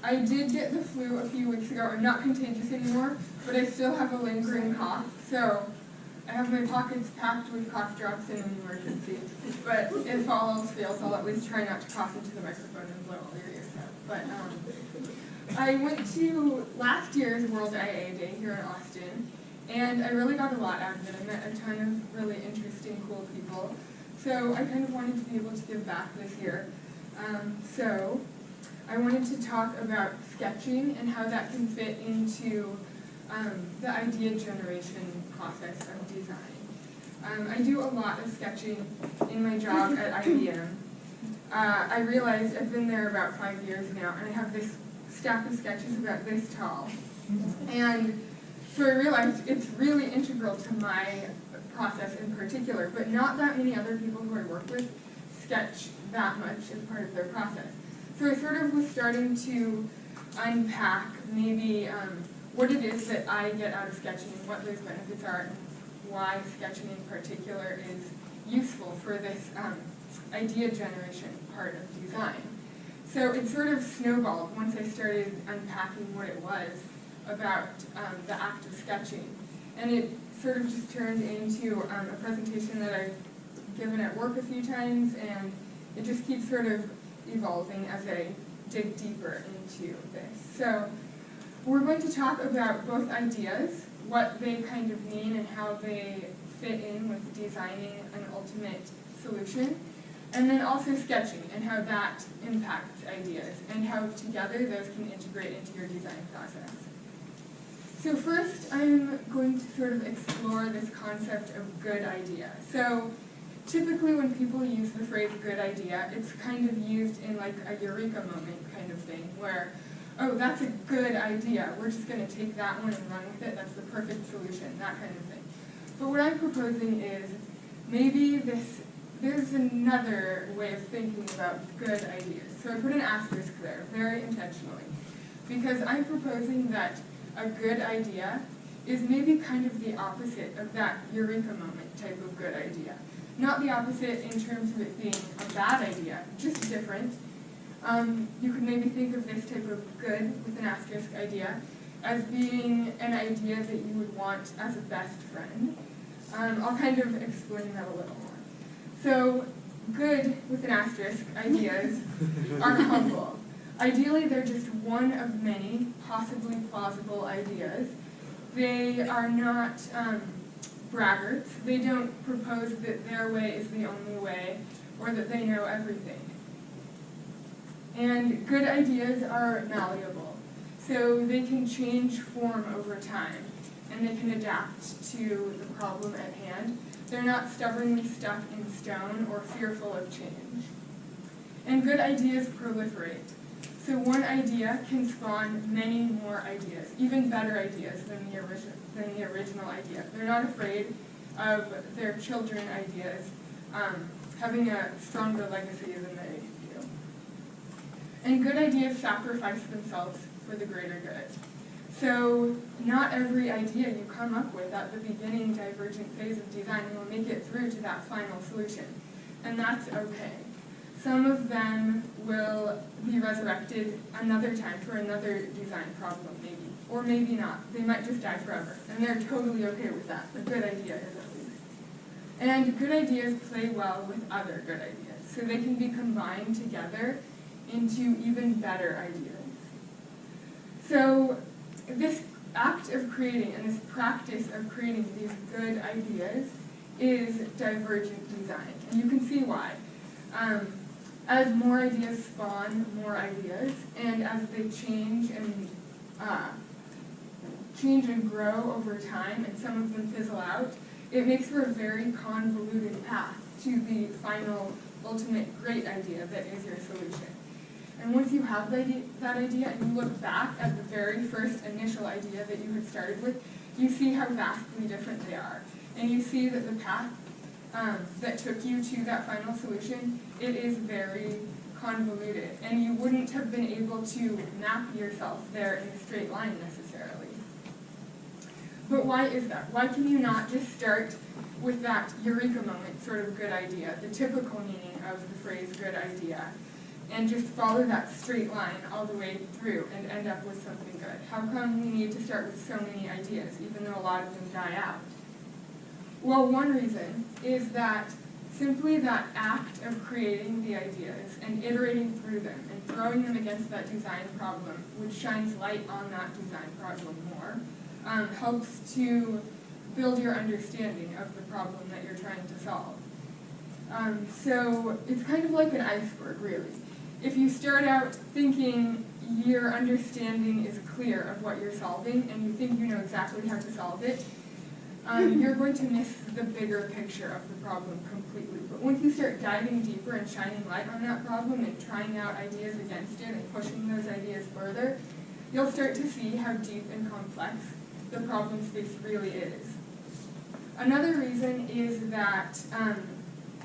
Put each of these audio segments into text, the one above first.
I did get the flu a few weeks ago. I'm not contagious anymore, but I still have a lingering cough. So I have my pockets packed with cough drops in an emergency. But if all else fails, I'll at least try not to cough into the microphone and blow all your ears out. But I went to last year's World IA Day here in Austin, and I really got a lot out of it. I met a ton of really interesting, cool people. So I kind of wanted to be able to give back this year. So I wanted to talk about sketching and how that can fit into the idea generation process of design. I do a lot of sketching in my job at IBM. I realized I've been there about 5 years now, and I have this stack of sketches about this tall. And so I realized it's really integral to my process in particular, but not that many other people who I work with sketch that much as part of their process. So I sort of was starting to unpack maybe what it is that I get out of sketching and what those benefits are and why sketching in particular is useful for this idea generation part of design. So it sort of snowballed once I started unpacking what it was about the act of sketching. And it sort of just turned into a presentation that I've given at work a few times, and it just keeps sort of evolving as I dig deeper into this. So we're going to talk about both ideas, what they kind of mean and how they fit in with designing an ultimate solution, and then also sketching and how that impacts ideas and how together those can integrate into your design process. So first, I'm going to sort of explore this concept of good idea. So typically when people use the phrase good idea, it's kind of used in like a eureka moment kind of thing, where, oh, that's a good idea. We're just going to take that one and run with it. That's the perfect solution, that kind of thing. But what I'm proposing is maybe there's another way of thinking about good ideas. So I put an asterisk there, very intentionally, because I'm proposing that a good idea is maybe kind of the opposite of that eureka moment type of good idea. Not the opposite in terms of it being a bad idea, just different. You could maybe think of this type of good with an asterisk idea as being an idea that you would want as a best friend. I'll kind of explain that a little more. So good with an asterisk ideas are humble. Ideally, they're just one of many possibly plausible ideas. They are not braggarts. They don't propose that their way is the only way or that they know everything. And good ideas are malleable. So they can change form over time, and they can adapt to the problem at hand. They're not stubbornly stuck in stone or fearful of change. And good ideas proliferate. So one idea can spawn many more ideas, even better ideas than the original idea. They're not afraid of their children ideas having a stronger legacy than they do. And good ideas sacrifice themselves for the greater good. So not every idea you come up with at the beginning divergent phase of design will make it through to that final solution. And that's okay. Some of them will be resurrected another time for another design problem, maybe. Or maybe not. They might just die forever. And they're totally okay with that. A good idea is at least. And good ideas play well with other good ideas. So they can be combined together into even better ideas. So this act of creating and this practice of creating these good ideas is divergent design. And you can see why. As more ideas spawn more ideas, and as they change and grow over time, and some of them fizzle out, it makes for a very convoluted path to the final, ultimate great idea that is your solution. And once you have that idea and you look back at the very first initial idea that you had started with, you see how vastly different they are. And you see that the path that took you to that final solution, it is very convoluted. And you wouldn't have been able to map yourself there in a straight line necessarily. But why is that? Why can you not just start with that eureka moment sort of good idea, the typical meaning of the phrase good idea, and just follow that straight line all the way through and end up with something good? How come we need to start with so many ideas, even though a lot of them die out? Well, one reason is that simply that act of creating the ideas and iterating through them and throwing them against that design problem, which shines light on that design problem more, helps to build your understanding of the problem that you're trying to solve. So it's kind of like an iceberg, really. If you start out thinking your understanding is clear of what you're solving and you think you know exactly how to solve it, you're going to miss the bigger picture of the problem completely. But once you start diving deeper and shining light on that problem and trying out ideas against it and pushing those ideas further, you'll start to see how deep and complex the problem space really is. Another reason is that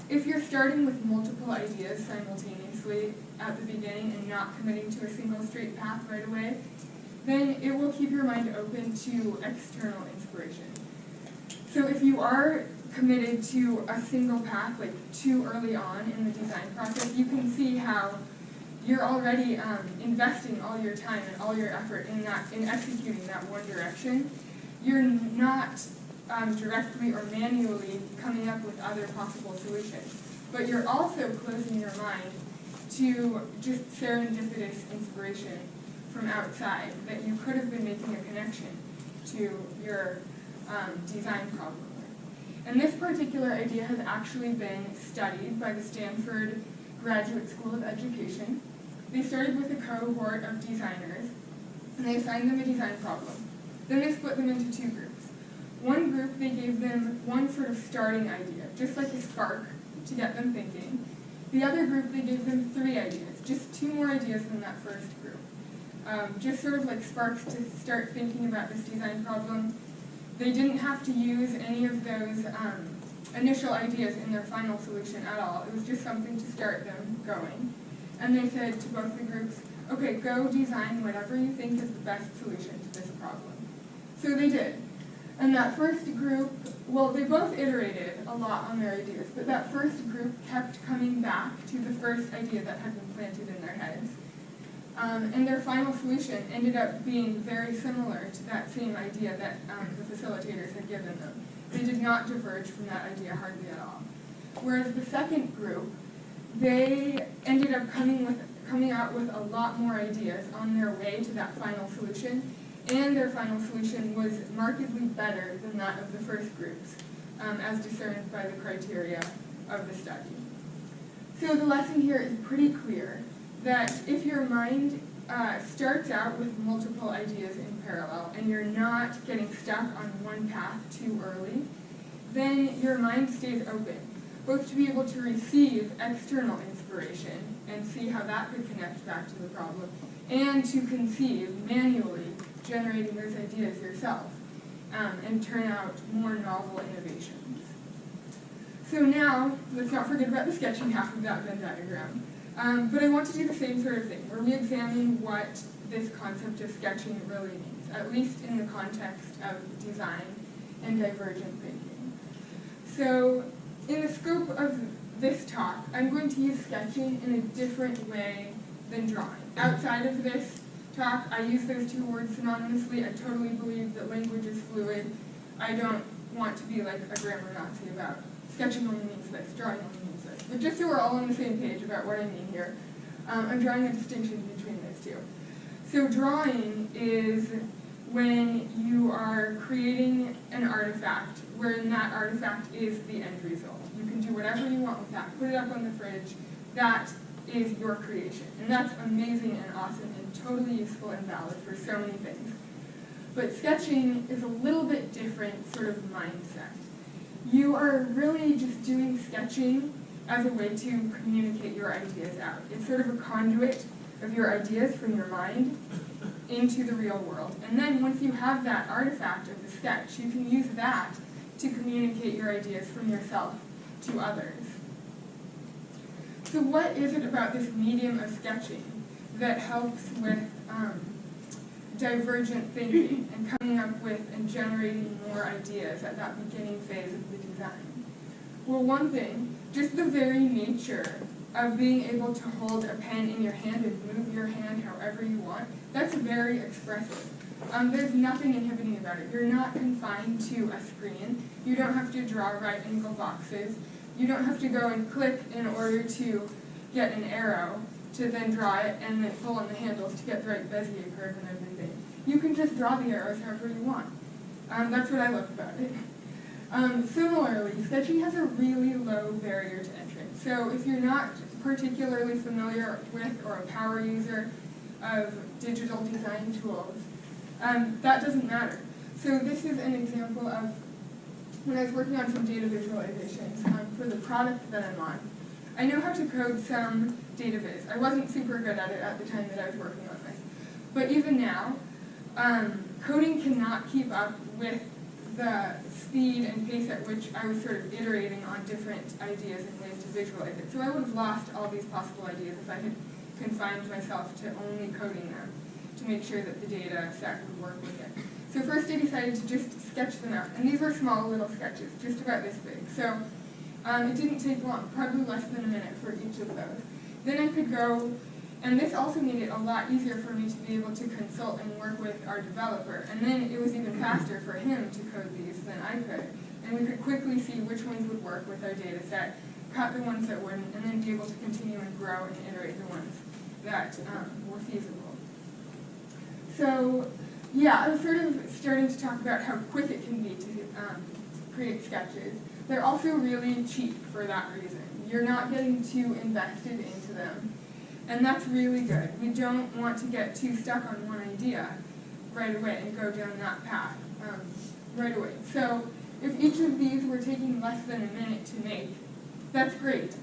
if you're starting with multiple ideas simultaneously at the beginning and not committing to a single straight path right away, then it will keep your mind open to external inspiration. So if you are committed to a single path, like too early on in the design process, you can see how you're already investing all your time and all your effort in executing that one direction. You're not directly or manually coming up with other possible solutions, but you're also closing your mind to just serendipitous inspiration from outside that you could have been making a connection to your design problem with. And this particular idea has actually been studied by the Stanford Graduate School of Education. They started with a cohort of designers, and they assigned them a design problem. Then they split them into two groups. One group, they gave them one sort of starting idea, just like a spark to get them thinking. The other group, they gave them 3 ideas, just 2 more ideas than that first group. Just sort of like sparks to start thinking about this design problem. They didn't have to use any of those initial ideas in their final solution at all. It was just something to start them going. And they said to both the groups, okay, go design whatever you think is the best solution to this problem. So they did. And that first group, well, they both iterated a lot on their ideas, but that first group kept coming back to the first idea that had been planted in their heads. And their final solution ended up being very similar to that same idea that the facilitators had given them. They did not diverge from that idea hardly at all. Whereas the second group, they ended up coming out with a lot more ideas on their way to that final solution, and their final solution was markedly better than that of the first group's, as discerned by the criteria of the study. So the lesson here is pretty clear, that if your mind starts out with multiple ideas in parallel and you're not getting stuck on one path too early, then your mind stays open, both to be able to receive external inspiration and see how that could connect back to the problem, and to conceive manually, generating those ideas yourself, and turn out more novel innovations. So now, let's not forget about the sketching half of that Venn diagram. But I want to do the same sort of thing, where we examine what this concept of sketching really means, at least in the context of design and divergent thinking. So, in the scope of this talk, I'm going to use sketching in a different way than drawing. Outside of this talk, I use those 2 words synonymously. I totally believe that language is fluid. I don't want to be like a grammar Nazi about sketching only means this, drawing only means this. But just so we're all on the same page about what I mean here, I'm drawing a distinction between those 2. So drawing is when you are creating an artifact, wherein that artifact is the end result. You can do whatever you want with that. Put it up on the fridge. That is your creation. And that's amazing and awesome and totally useful and valid for so many things. But sketching is a little bit different sort of mindset. You are really just doing sketching as a way to communicate your ideas out. It's sort of a conduit of your ideas from your mind into the real world. And then once you have that artifact of the sketch, you can use that to communicate your ideas from yourself to others. So what is it about this medium of sketching that helps with divergent thinking and coming up with and generating more ideas at that beginning phase of the design? Well, one thing, just the very nature of being able to hold a pen in your hand and move your hand however you want, that's very expressive. There's nothing inhibiting about it. You're not confined to a screen. You don't have to draw right angle boxes. You don't have to go and click in order to get an arrow to then draw it and then pull on the handles to get the right Bezier curve and everything. You can just draw the arrows however you want. That's what I love about it. Similarly, sketching has a really low barrier to entrance. So if you're not particularly familiar with or a power user of digital design tools, that doesn't matter. So this is an example of when I was working on some data visualizations for the product that I'm on. I know how to code some data viz. I wasn't super good at it at the time that I was working on this. But even now, coding cannot keep up with the speed and pace at which I was sort of iterating on different ideas and ways to visualize it. So I would have lost all these possible ideas if I had confined myself to only coding them to make sure that the data set would work with it. So first I decided to just sketch them out. And these were small little sketches, just about this big. So it didn't take long, probably less than a minute for each of those. Then I could go, and this also made it a lot easier for me to be able to consult and work with our developer. And then it was even faster for him to code these than I could. And we could quickly see which ones would work with our data set, cut the ones that wouldn't, and then be able to continue and grow and iterate the ones that were feasible. So yeah, I was sort of starting to talk about how quick it can be to create sketches. They're also really cheap for that reason. You're not getting too invested into them. And that's really good. We don't want to get too stuck on one idea right away and go down that path right away. So if each of these were taking less than a minute to make, that's great.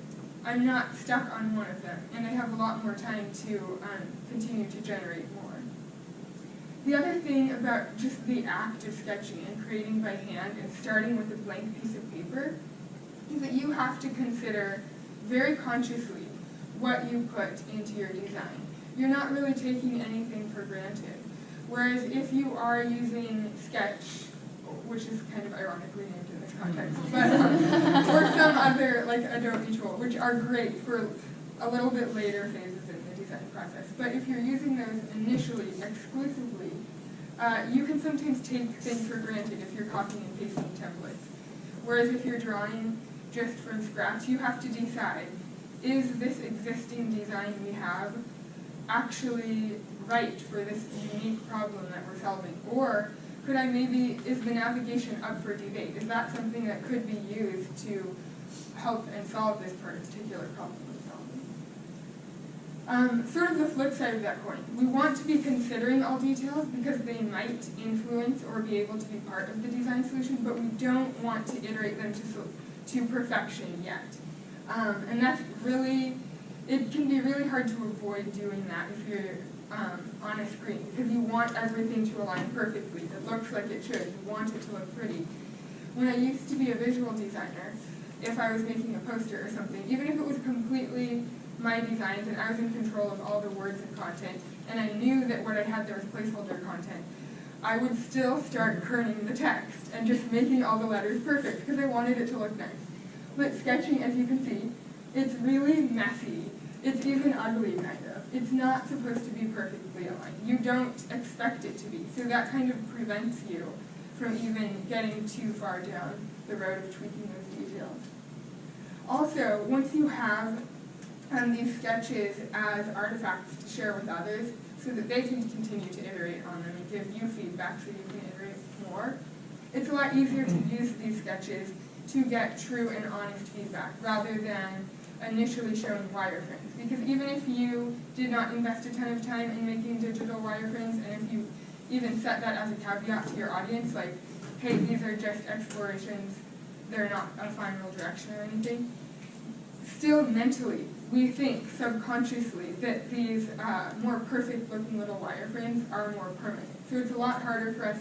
I'm not stuck on one of them, and I have a lot more time to continue to generate more. The other thing about just the act of sketching and creating by hand and starting with a blank piece of paper is that you have to consider very consciously what you put into your design. You're not really taking anything for granted. Whereas if you are using Sketch, which is kind of ironically named in this context, but or some other like Adobe tool, which are great for a little bit later phases in the design process. But if you're using those initially exclusively, you can sometimes take things for granted if you're copying and pasting templates. Whereas if you're drawing just from scratch, you have to decide, is this existing design we have actually right for this unique problem that we're solving? Or could I maybe, is the navigation up for debate? Is that something that could be used to help and solve this particular problem we're solving? Sort of the flip side of that coin. We want to be considering all details because they might influence or be able to be part of the design solution, but we don't want to iterate them to perfection yet. And that's really, it can be really hard to avoid doing that if you're on a screen, because you want everything to align perfectly. It looks like it should. You want it to look pretty. When I used to be a visual designer, if I was making a poster or something, even if it was completely my designs and I was in control of all the words and content, and I knew that what I had there was placeholder content, I would still start kerning the text and just making all the letters perfect because I wanted it to look nice. But sketching, as you can see, it's really messy. It's even ugly, kind of. It's not supposed to be perfectly aligned. You don't expect it to be. So that kind of prevents you from even getting too far down the road of tweaking those details. Also, once you have these sketches as artifacts to share with others so that they can continue to iterate on them and give you feedback so you can iterate more, it's a lot easier to use these sketches to get true and honest feedback rather than initially showing wireframes. Because even if you did not invest a ton of time in making digital wireframes, and if you even set that as a caveat to your audience, like, hey, these are just explorations, they're not a final direction or anything, still mentally, we think subconsciously that these more perfect looking little wireframes are more permanent. So it's a lot harder for us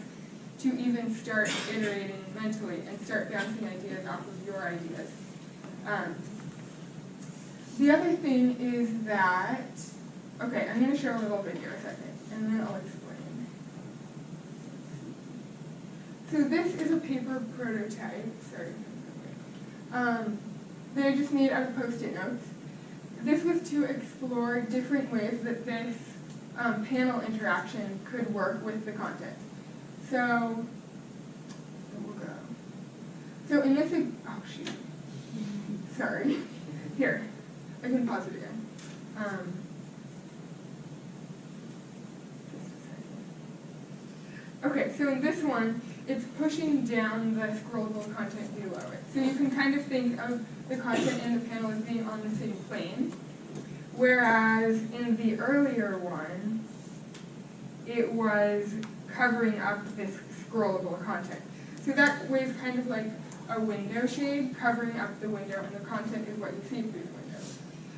to even start iterating mentally and start bouncing ideas off of your ideas. The other thing is that, okay, I'm going to show a little video a second, and then I'll explain. So this is a paper prototype, sorry, that I just made out of Post-it notes. this was to explore different ways that this panel interaction could work with the content. So, we'll go. So in this, oh shoot, sorry. Here, I can pause it again. Okay, so in this one, it's pushing down the scrollable content below it. So you can kind of think of the content in the panel as being on the same plane, whereas in the earlier one, it was covering up this scrollable content. So that way is kind of like a window shade covering up the window, and the content is what you see through the window.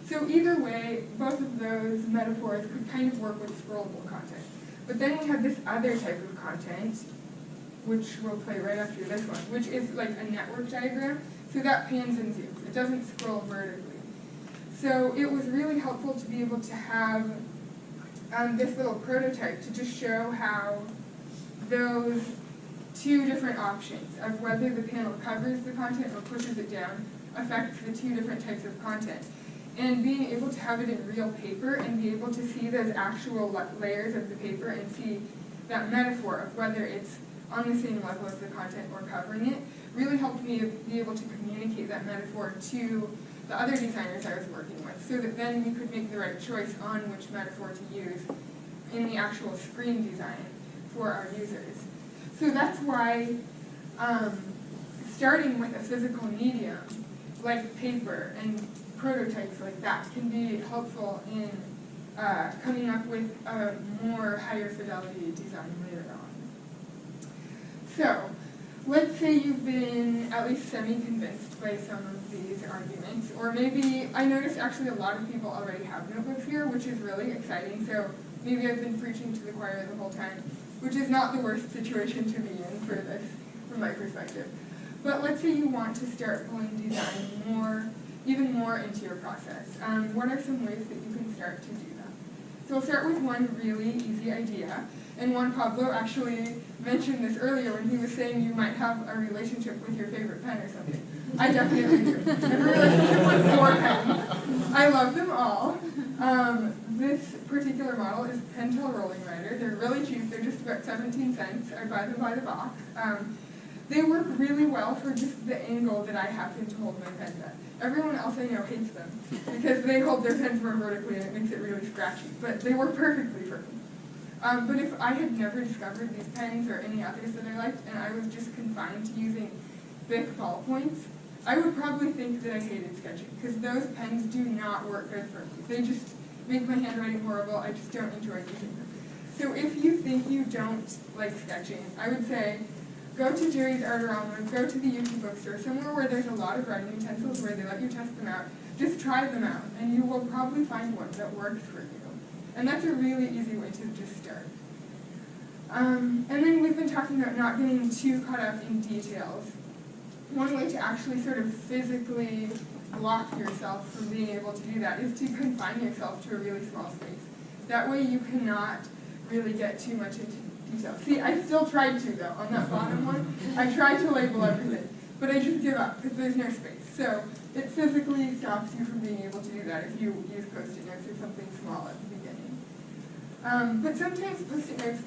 So either way, both of those metaphors could kind of work with scrollable content. But then we have this other type of content, which we'll play right after this one, which is like a network diagram. So that pans and zooms. It doesn't scroll vertically. So it was really helpful to be able to have this little prototype to just show how those two different options of whether the panel covers the content or pushes it down affects the two different types of content. And being able to have it in real paper and be able to see those actual layers of the paper and see that metaphor of whether it's on the same level as the content or covering it really helped me be able to communicate that metaphor to the other designers I was working with, so that then we could make the right choice on which metaphor to use in the actual screen design for our users. So that's why starting with a physical medium like paper and prototypes like that can be helpful in coming up with a more higher fidelity design later on. So, let's say you've been at least semi-convinced by some of these arguments, or maybe, I noticed actually a lot of people already have notebooks here, which is really exciting, so maybe I've been preaching to the choir the whole time, which is not the worst situation to be in for this, from my perspective. But let's say you want to start pulling design even more into your process. What are some ways that you can start to do that? So I'll start with one really easy idea. And Juan Pablo actually mentioned this earlier when he was saying you might have a relationship with your favorite pen or something. I definitely do. I have a relationship with 4 pens. I love them all. This particular model is Pentel Rolling Writer. They're really cheap. They're just about 17 cents. I buy them by the box. They work really well for just the angle that I happen to hold my pens at. Everyone else I know hates them because they hold their pens more vertically and it makes it really scratchy, but they work perfectly for me. But if I had never discovered these pens or any others that I liked and I was just confined to using thick ballpoints, I would probably think that I hated sketching because those pens do not work good for me. They just make my handwriting horrible. I just don't enjoy using them. So if you think you don't like sketching, I would say go to Jerry's Artorama, go to the UP bookstore, somewhere where there's a lot of writing utensils where they let you test them out. Just try them out, and you will probably find one that works for you. And that's a really easy way to just start. And then we've been talking about not getting too caught up in details. One way to actually sort of physically block yourself from being able to do that is to confine yourself to a really small space. That way you cannot really get too much into detail. See, I still tried to, though, on that bottom one. I tried to label everything, but I just give up because there's no space. So it physically stops you from being able to do that if you use Post-it notes or something small at the beginning. But sometimes Post-it notes,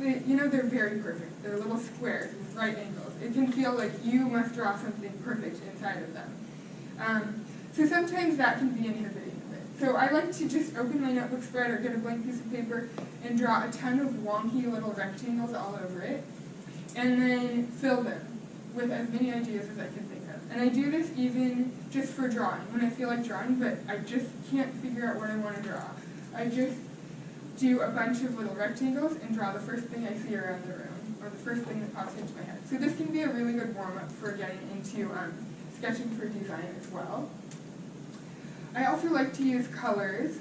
they're very perfect. They're little squares with right angles. It can feel like you must draw something perfect inside of them. So sometimes that can be inhibiting. So I like to just open my notebook spread or get a blank piece of paper and draw a ton of wonky little rectangles all over it, and then fill them with as many ideas as I can think of. And I do this even just for drawing, when I feel like drawing, but I just can't figure out what I want to draw. I just do a bunch of little rectangles and draw the first thing I see around the room, or the first thing that pops into my head. So this can be a really good warm-up for getting into sketching for design as well. I also like to use colors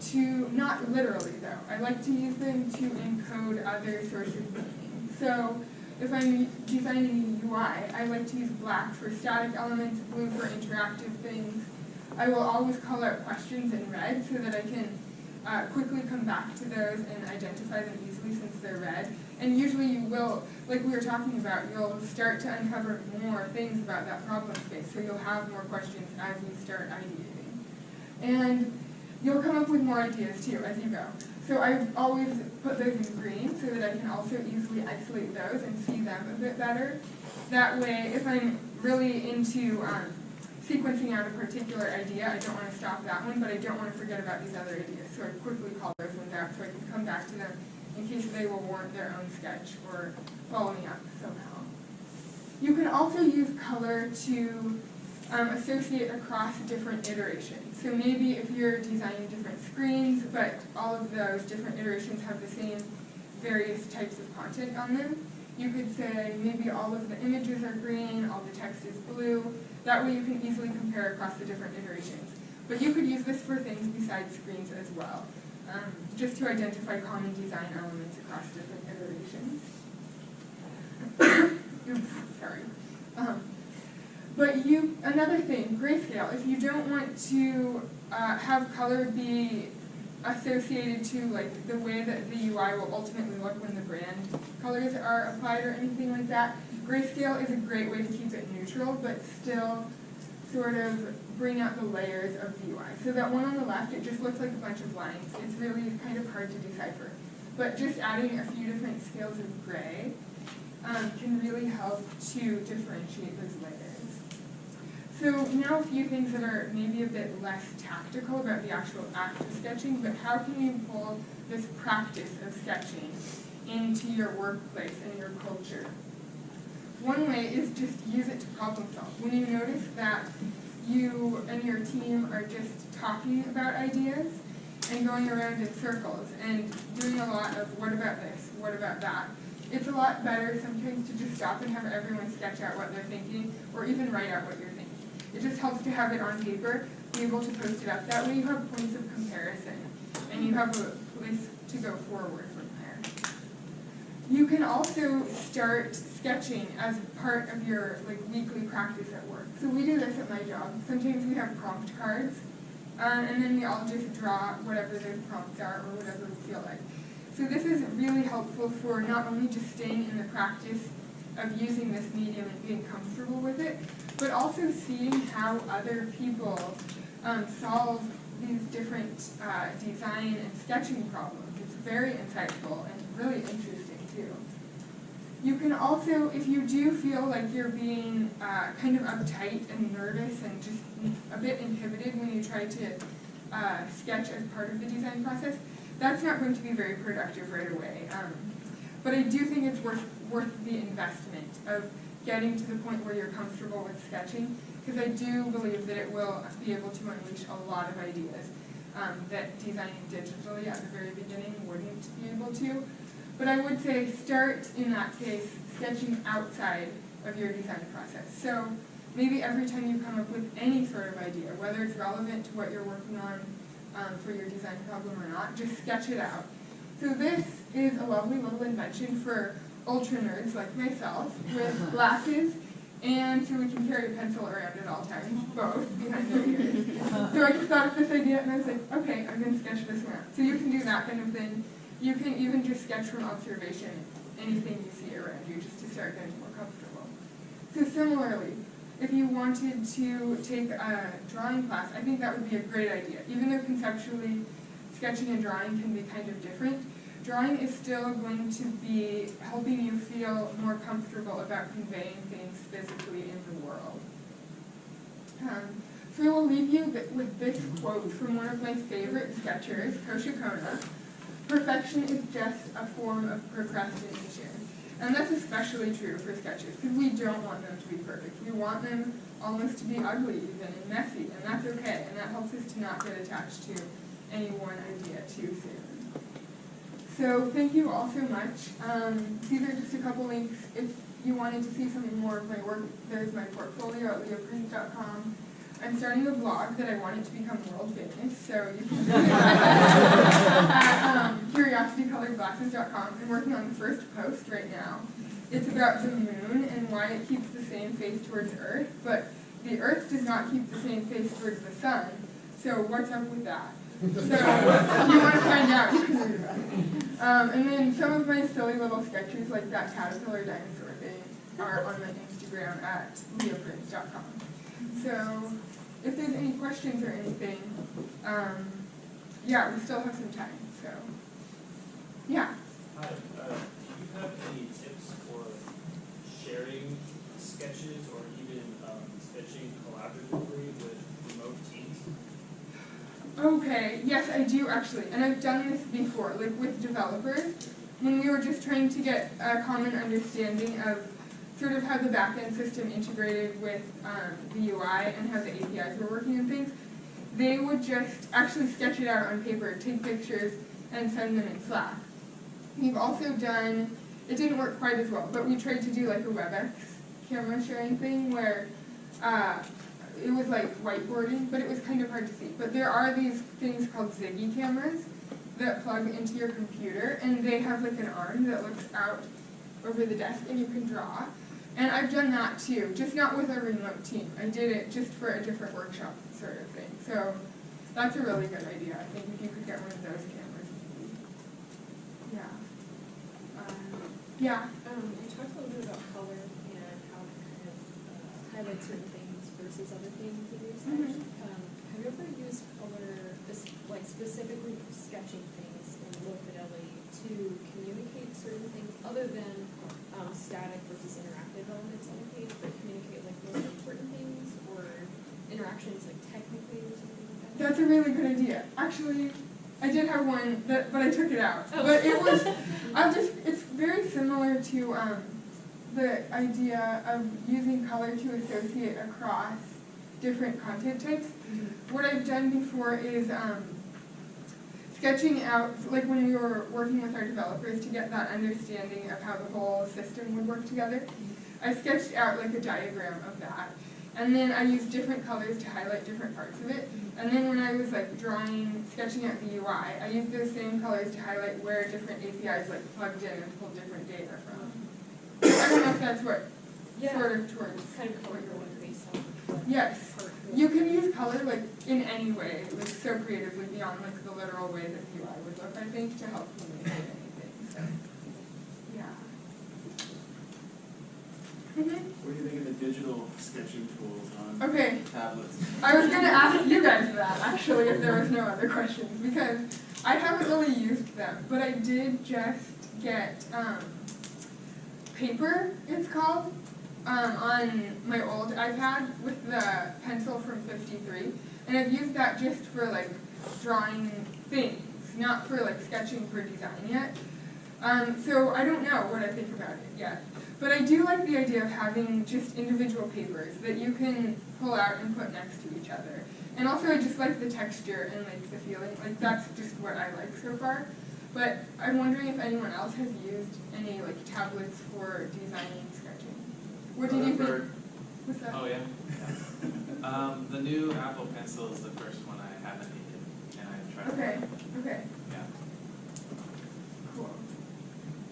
to, not literally though, I like to use them to encode other sources of meaning. So if I'm designing a UI, I like to use black for static elements, blue for interactive things. I will always call out questions in red so that I can quickly come back to those and identify them easily since they're red. And usually you will, like we were talking about, you'll start to uncover more things about that problem space, so you'll have more questions as you start ideating. And you'll come up with more ideas too as you go. So I always put those in green so that I can also easily isolate those and see them a bit better. That way, if I'm really into sequencing out a particular idea, I don't want to stop that one, but I don't want to forget about these other ideas. So I quickly call those ones out so I can come back to them in case they will warrant their own sketch or following up somehow. You can also use color to associate across different iterations. So maybe if you're designing different screens, but all of those different iterations have the same various types of content on them, you could say maybe all of the images are green, all the text is blue. That way you can easily compare across the different iterations. But you could use this for things besides screens as well, just to identify common design elements across different iterations. Oops, sorry. But another thing, grayscale, if you don't want to have color be associated to like the way that the UI will ultimately look when the brand colors are applied or anything like that, grayscale is a great way to keep it neutral, but still sort of bring out the layers of the UI. So that one on the left, it just looks like a bunch of lines. It's really kind of hard to decipher. But just adding a few different scales of gray can really help to differentiate those layers. So now a few things that are maybe a bit less tactical about the actual act of sketching, but how can you pull this practice of sketching into your workplace and your culture? One way is just use it to problem solve. When you notice that you and your team are just talking about ideas and going around in circles and doing a lot of what about this, what about that, it's a lot better sometimes to just stop and have everyone sketch out what they're thinking or even write out what you're thinking. It just helps to have it on paper, be able to post it up. That way you have points of comparison and you have a place to go forward from there. You can also start sketching as part of your weekly practice at work. So we do this at my job. Sometimes we have prompt cards, and then we all just draw whatever those prompts are or whatever we feel like. So this is really helpful for not only just staying in the practice of using this medium and being comfortable with it, but also seeing how other people solve these different design and sketching problems. It's very insightful and really interesting too. You can also, if you do feel like you're being kind of uptight and nervous and just a bit inhibited when you try to sketch as part of the design process, that's not going to be very productive right away. But I do think it's worth the investment of getting to the point where you're comfortable with sketching, because I do believe that it will be able to unleash a lot of ideas that designing digitally at the very beginning wouldn't be able to. But I would say start, in that case, sketching outside of your design process. So maybe every time you come up with any sort of idea, whether it's relevant to what you're working on for your design problem or not, just sketch it out. So this is a lovely little invention for ultra nerds like myself with glasses, and so we can carry a pencil around at all times, both behind their ears. So I just thought of this idea and I was like, okay, I'm going to sketch this one out. So you can do that kind of thing. You can even just sketch from observation anything you see around you just to start getting more comfortable. So similarly, if you wanted to take a drawing class, I think that would be a great idea. Even though conceptually sketching and drawing can be kind of different, drawing is still going to be helping you feel more comfortable about conveying things physically in the world. So I will leave you with this quote from one of my favorite sketchers, Kosha Kona. Perfection is just a form of procrastination. And that's especially true for sketches, because we don't want them to be perfect. We want them almost to be ugly even and messy, and that's okay. And that helps us to not get attached to any one idea too soon. So thank you all so much. These are just a couple links. If you wanted to see some more of my work, there's my portfolio at liaprins.com. I'm starting a blog that I want it to become world famous, so you can see at curiositycoloredglasses.com. I'm working on the first post right now. It's about the moon and why it keeps the same face towards Earth, but the Earth does not keep the same face towards the sun, so what's up with that? So if you want to find out, you can read about it. And then some of my silly little sketches, like that caterpillar dinosaur thing, are on my Instagram at liaprins.com. So if there's any questions or anything, yeah, we still have some time, so, yeah. Hi, do you have any tips for sharing sketches or even sketching collaboratively with remote teams? Okay, yes, I do actually, and I've done this before, like with developers, when we were just trying to get a common understanding of sort of how the backend system integrated with the UI and how the APIs were working and things. They would just actually sketch it out on paper, take pictures, and send them in Slack. We've also done, it didn't work quite as well, but we tried to do like a WebEx camera sharing thing where it was like whiteboarding, but it was kind of hard to see. But there are these things called Ziggy cameras that plug into your computer, and they have like an arm that looks out over the desk, and you can draw. And I've done that too, just not with a remote team. I did it just for a different workshop sort of thing. So that's a really good idea. I think if you could get one of those cameras. Yeah. Yeah. You talked a little bit about color and how it kind of highlights certain things versus other things in research. Have you ever used color, like specifically for sketching things in low fidelity to communicate certain things other than static versus interactive elements on the page, but communicate like most important things or interactions like technically or something like that? That's a really good idea. Actually, I did have one, but I took it out. Oh. But it was, it's very similar to the idea of using color to associate across different content types. What I've done before is sketching out, like when we were working with our developers to get that understanding of how the whole system would work together, I sketched out like a diagram of that. And then I used different colors to highlight different parts of it. And then when I was like sketching out the UI, I used those same colors to highlight where different APIs like plugged in and pulled different data from. I don't know if that's what sort of towards. Kind of color your one based on. Yes. You can use color like in any way, like so creatively beyond like the literal way that the UI would look, I think, to help communicate anything. So yeah. What do you think of the digital sketching tools on tablets? I was going to ask you guys that, actually, if there was no other questions, because I haven't really used them, but I did just get Paper, it's called, on my old iPad with the pencil from 53, and I've used that just for, like, drawing things, not for, like, sketching for design yet. So I don't know what I think about it yet. But I do like the idea of having just individual papers that you can pull out and put next to each other. And also I just like the texture and like the feeling, like that's just what I like so far. But I'm wondering if anyone else has used any like tablets for designing sketching. What did you think? What's that? Oh yeah. The new Apple Pencil is the first one I haven't needed, and I tried. Okay. Yeah. Cool.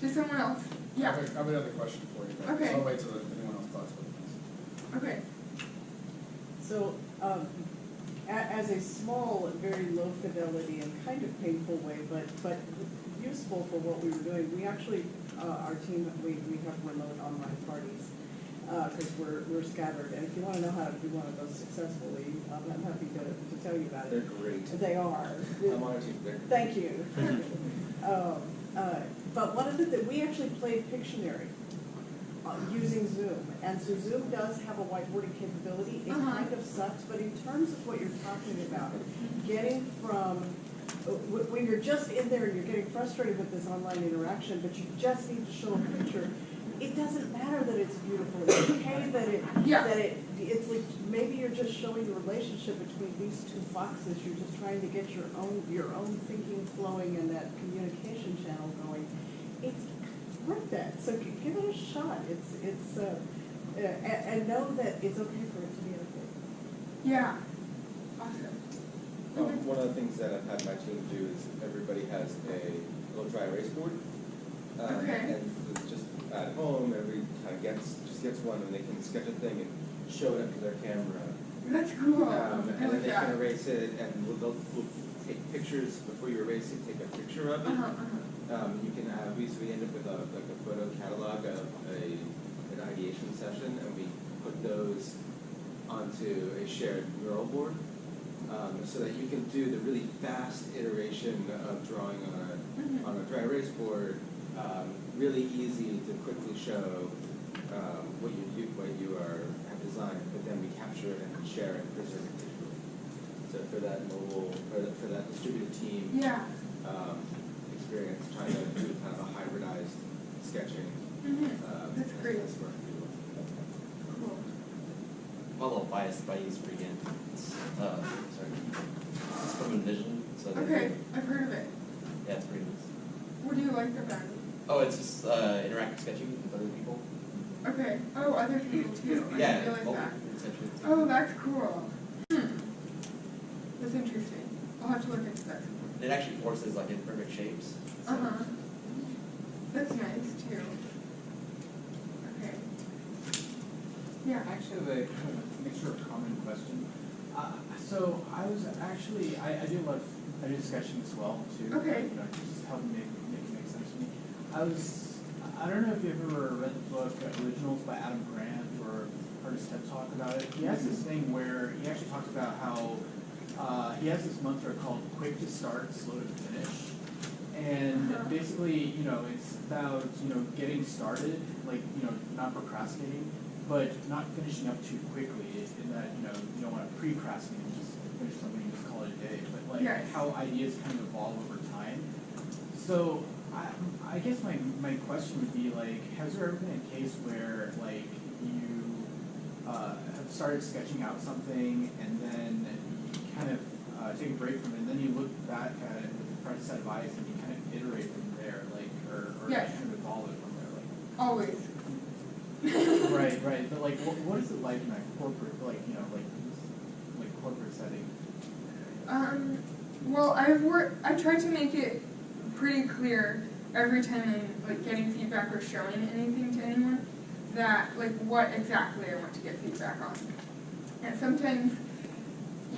Does someone else? Yeah. I have another question for you. But Okay. I'll wait till anyone else talks about this. Okay. So, as a small, very low fidelity and kind of painful way, but useful for what we were doing, we actually, our team, we have remote online parties because we're scattered. And if you want to know how to do one of those successfully, I'm happy to tell you about it. They're great. They are. I'm on a team. Thank you. But one of the we actually played Pictionary using Zoom, and so Zoom does have a whiteboarding capability. It kind of sucks, but in terms of what you're talking about, getting from when you're just in there and you're getting frustrated with this online interaction, but you just need to show a picture. It doesn't matter that it's beautiful. It's okay that it's like maybe you're just showing the relationship between these two boxes. You're just trying to get your own thinking flowing and that communication channel going. It's worth that. So give it a shot. And know that it's okay for it to be okay. Yeah. Awesome. One of the things that I've had my team do is everybody has a little dry erase board. Okay. And it's just at home, every kind of gets one, and they can sketch a thing and show it up to their camera. That's cool. And then they can erase it, and we'll take pictures before you erase it. Take a picture of it. You can we end up with a photo catalog of an ideation session, and we put those onto a shared mural board. so that you can do the really fast iteration of drawing on a dry erase board, really easy to quickly show what you have designed, but then we capture it and share it and preserve it digitally. So for that mobile, for that distributed team experience, trying to do kind of a hybridized sketching. That's great. That's working really well. Cool. I'm a little biased by use for again. It's from Envision. So Okay, I've heard of it. yeah, it's pretty nice. What do you like about it? Oh, it's just interactive sketching with other people. Okay. Oh, other people too. I Yeah, didn't realize that. essentially. Oh, that's cool. That's interesting. I'll have to look into that. It actually forces like imperfect shapes. So. That's nice too. Okay. Yeah. Actually, I have a mixture of common question. So I was actually, I do sketching as well too. Okay. You know, just helping make it make sense to me. I don't know if you ever read the book Originals by Adam Grant or heard his TED talk about it. He has this thing where he actually talks about how he has this mantra called quick to start, slow to finish. And basically, you know, it's about, you know, getting started, like, you know, not procrastinating, but not finishing up too quickly. In that, you know, you don't want to procrastinate and just finish something and just call it a day. But like how ideas kind of evolve over time. So I guess my question would be like, has there ever been a case where like you have started sketching out something and then you kind of take a break from it, and then you look back at it with a fresh set of eyes and you kind of iterate from there, like, or kind of evolve it from there, like. Always. Right. But like, what is it like in a corporate, like, you know, like corporate setting? Well, I try to make it pretty clear every time I'm like getting feedback or showing anything to anyone that like what exactly I want to get feedback on. And sometimes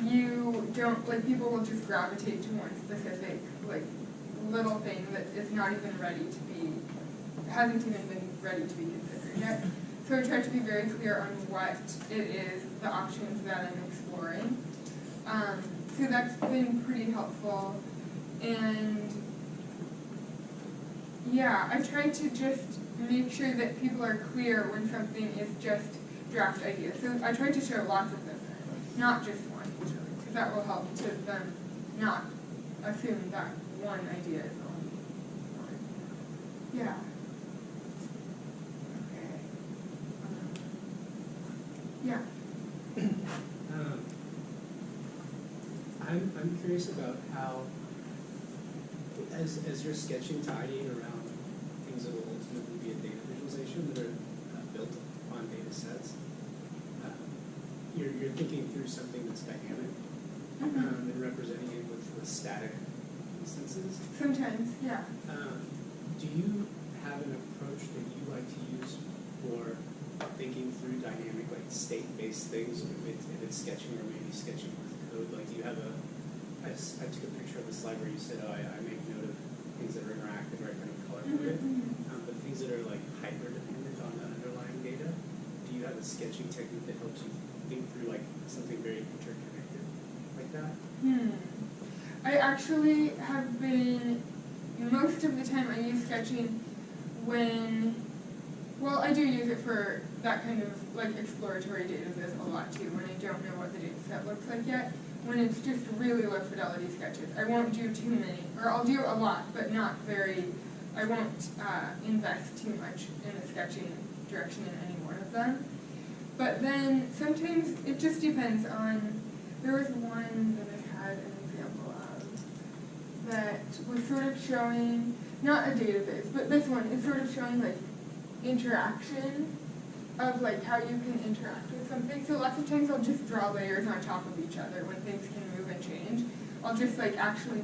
you don't, like, people will just gravitate to one specific like little thing that is not even ready to be, hasn't even been ready to be considered yet. So I try to be very clear on what it is, the options that I'm exploring. So that's been pretty helpful. And yeah, I try to just make sure that people are clear when something is just draft ideas. So I try to show lots of them, not just one, because that will help to them not assume that one idea is the only one. Yeah. Okay. Yeah. I'm curious about how, as you're sketching to ideate around things that will ultimately be a data visualization that are built on data sets, you're thinking through something that's dynamic and representing it with static instances. Sometimes, yeah. Do you have an approach that you like to use for thinking through dynamic, like state-based things, if it's sketching or maybe sketching with code? Like, do you have I took a picture of the slide where you said, oh, I make note of things that are interactive, right, kind of color coded, but things that are like hyper-dependent on the underlying data, do you have a sketching technique that helps you think through like something very interconnected like that? I actually have been, most of the time I use sketching when, well, I do use it for that kind of like exploratory data viz a lot too, when I don't know what the data set looks like yet. When it's just really low fidelity sketches, I won't do too many, or I'll do a lot, but not very, I won't invest too much in the sketching direction in any one of them. But then sometimes it just depends on, there was one that I had an example of that was sort of showing, not a database, but this one is sort of showing like interaction of like how you can interact with something. So lots of times I'll just draw layers on top of each other when things can move and change. I'll just like actually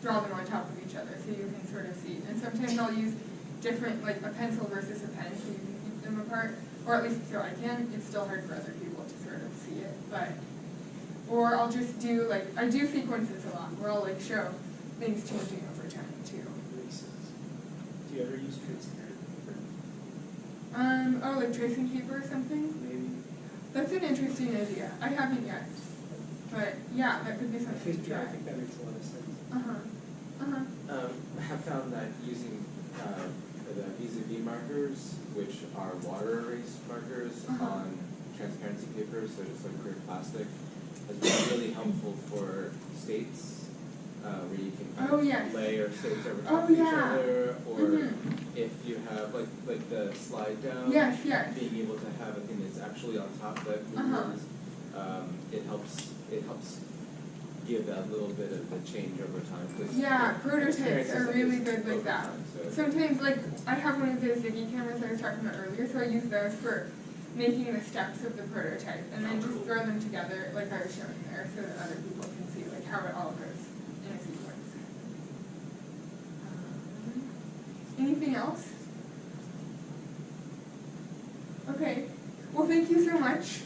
draw them on top of each other so you can sort of see. And sometimes I'll use different, like a pencil versus a pen so you can keep them apart. Or at least so I can. It's still hard for other people to sort of see it. But, or I'll just do like, I do sequences a lot where I'll like show things changing over time too. Makes sense. Do you ever use transparent paper? Oh, like tracing paper or something? Maybe. That's an interesting idea. I haven't yet. But yeah, that could be I something to think, yeah, I try. think that makes a lot of sense. I have found that using the vis-a-vis markers, which are water erase markers on transparency papers, so just like clear plastic, has been really helpful for states, where you can kind of layer states over top of each other, or if you have like the slide down, being able to have a thing that's actually on top that moves, it helps give that little bit of the change over time. Prototypes are really good like that. Sometimes, like, I have one of those Ziggy cameras I was talking about earlier, so I use those for making the steps of the prototype, and then just throw them together, like I was showing there, so that other people can see, like, how it all goes in a sequence. Anything else? Okay. Well, thank you so much.